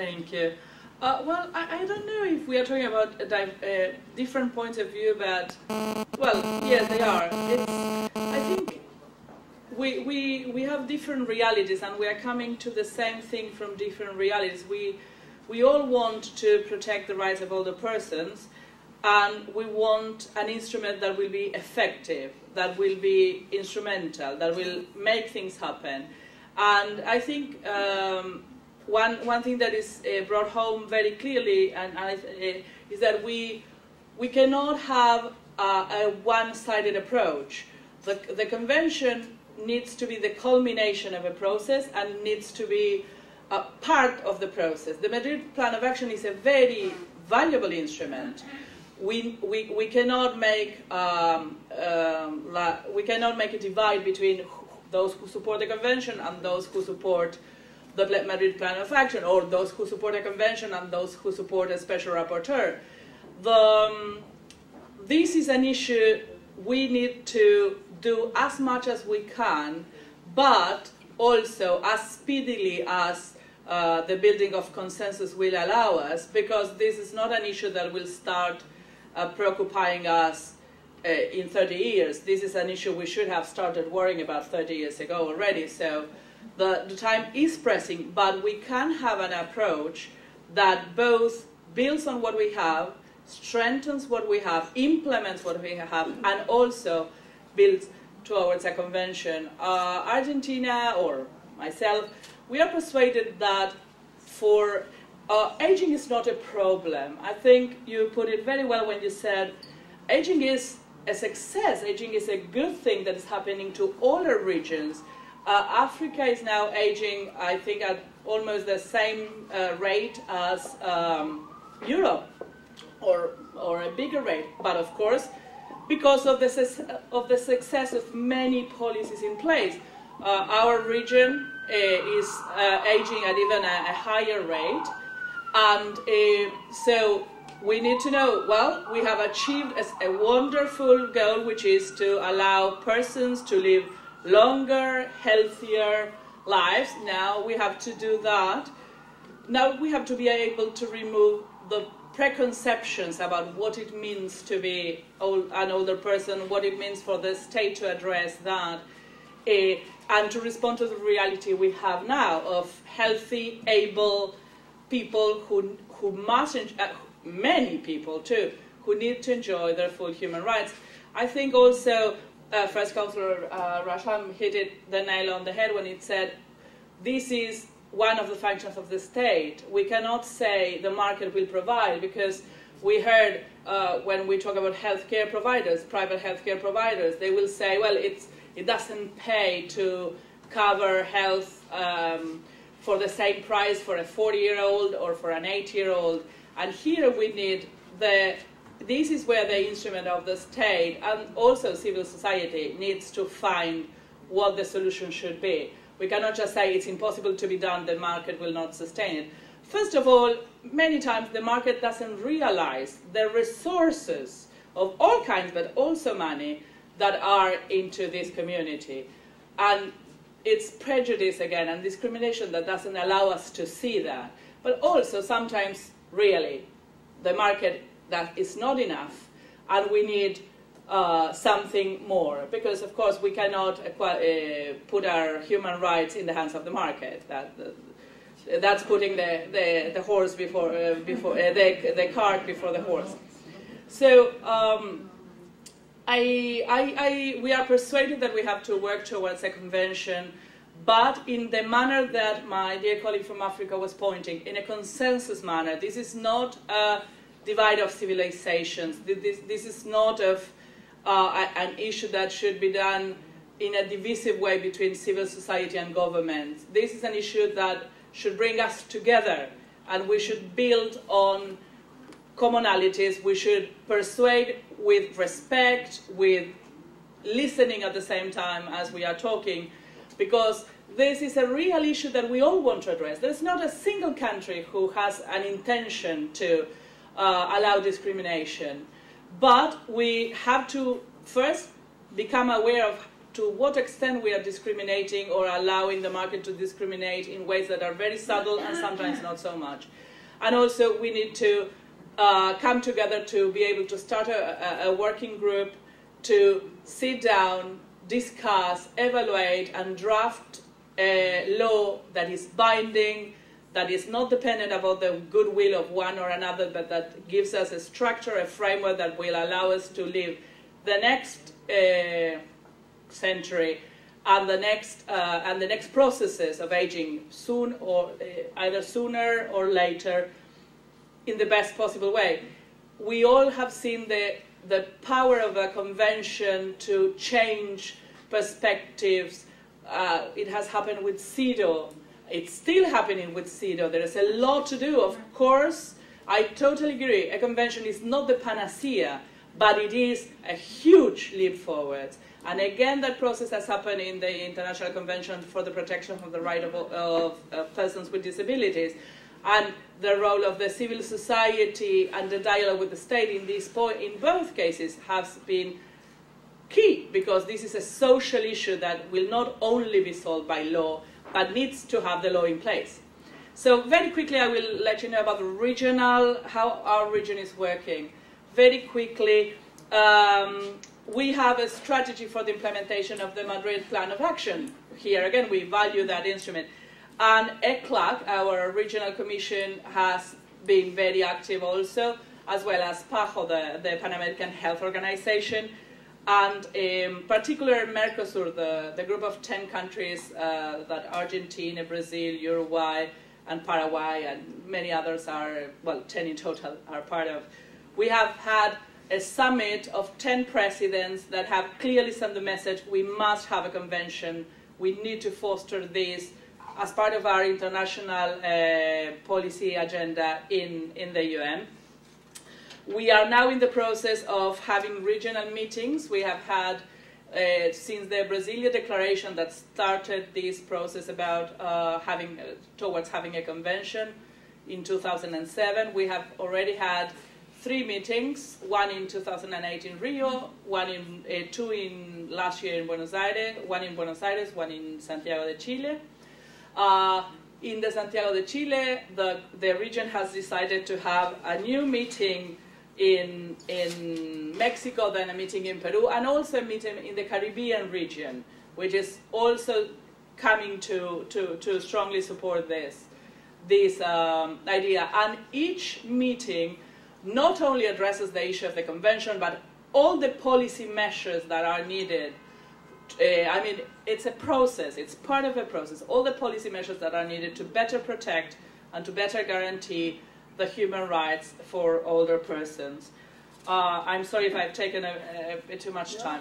Thank you. Well, I don't know if we are talking about different points of view, but, well, yes, they are. I think we have different realities, and we are coming to the same thing from different realities. We all want to protect the rights of older persons, and we want an instrument that will be effective, that will be instrumental, that will make things happen. And I think one thing that is brought home very clearly is that we cannot have a one-sided approach. The convention needs to be the culmination of a process and needs to be a part of the process. The Madrid Plan of Action is a very valuable instrument. We cannot make a divide between those who support the convention and those who support the Madrid Plan of Action, or those who support a convention and those who support a special rapporteur. This is an issue we need to do as much as we can, but also as speedily as the building of consensus will allow us, because this is not an issue that will start preoccupying us in 30 years. This is an issue we should have started worrying about 30 years ago already. So the time is pressing, but we can have an approach that both builds on what we have, strengthens what we have, implements what we have, and also builds towards a convention. Argentina, or myself, we are persuaded that for aging is not a problem. I think you put it very well when you said aging is a success. Aging is a good thing that is happening to all our regions. Africa is now aging, I think, at almost the same rate as Europe, or a bigger rate. But of course, because of the success of many policies in place, our region is aging at even a higher rate. And so we need to know, well, we have achieved a wonderful goal, which is to allow persons to live longer, healthier lives. Now we have to do that. Now we have to be able to remove the preconceptions about what it means to be an older person, what it means for the state to address that, and to respond to the reality we have now of healthy, able people who must, many people too, who need to enjoy their full human rights. I think also First Councillor Rasham hit the nail on the head when it said this is one of the functions of the state. We cannot say the market will provide, because we heard when we talk about healthcare providers, private healthcare providers, they will say, well, it doesn't pay to cover health for the same price for a 40-year-old or for an 80-year-old. And here we need this is where the instrument of the state and also civil society needs to find what the solution should be. We cannot just say it's impossible to be done, the market will not sustain it. First of all, many times the market doesn't realize the resources of all kinds, but also money, that are into this community. And it's prejudice again and discrimination that doesn't allow us to see that. But also sometimes, really, the market, that is not enough, and we need something more, because of course we cannot put our human rights in the hands of the market. That's putting the horse before the cart before the horse. So we are persuaded that we have to work towards a convention, but in the manner that my dear colleague from Africa was pointing, in a consensus manner. This is not a divide of civilizations. This is not an issue that should be done in a divisive way between civil society and government. This is an issue that should bring us together, and we should build on commonalities. We should persuade with respect, with listening at the same time as we are talking, because this is a real issue that we all want to address. There's not a single country who has an intention to allow discrimination. But we have to first become aware of to what extent we are discriminating or allowing the market to discriminate in ways that are very subtle and sometimes not so much. And also we need to come together to be able to start a working group to sit down, discuss, evaluate, and draft a law that is binding, that is not dependent upon the goodwill of one or another, but that gives us a structure, a framework that will allow us to live the next century and the next processes of aging soon or either sooner or later in the best possible way. We all have seen the power of a convention to change perspectives. It has happened with CEDAW. It's still happening with CEDAW. There is a lot to do. Of course, I totally agree. A convention is not the panacea, but it is a huge leap forward. And again, that process has happened in the International Convention for the Protection of the Right of Persons with Disabilities. And the role of the civil society and the dialogue with the state in both cases has been key, because this is a social issue that will not only be solved by law, but needs to have the law in place. So very quickly I will let you know about how our region is working. Very quickly, we have a strategy for the implementation of the Madrid Plan of Action. Here again, we value that instrument. And ECLAC, our regional commission, has been very active also, as well as PAHO, the Pan American Health Organization, and in particular Mercosur, the group of 10 countries that Argentina, Brazil, Uruguay, and Paraguay, and many others are, well, 10 in total, are part of. We have had a summit of 10 presidents that have clearly sent the message: we must have a convention, we need to foster this as part of our international policy agenda in the UN. We are now in the process of having regional meetings. We have had, since the Brasilia Declaration that started this process about towards having a convention in 2007, we have already had 3 meetings, one in 2008 in Rio, two in last year in Buenos Aires, one in Santiago de Chile. In the Santiago de Chile, the region has decided to have a new meeting in Mexico, then a meeting in Peru, and also a meeting in the Caribbean region, which is also coming to strongly support this idea. And each meeting not only addresses the issue of the convention, but all the policy measures that are needed. I mean, it's a process, it's part of a process. All the policy measures that are needed to better protect and to better guarantee the human rights for older persons. I'm sorry if I've taken a bit too much time.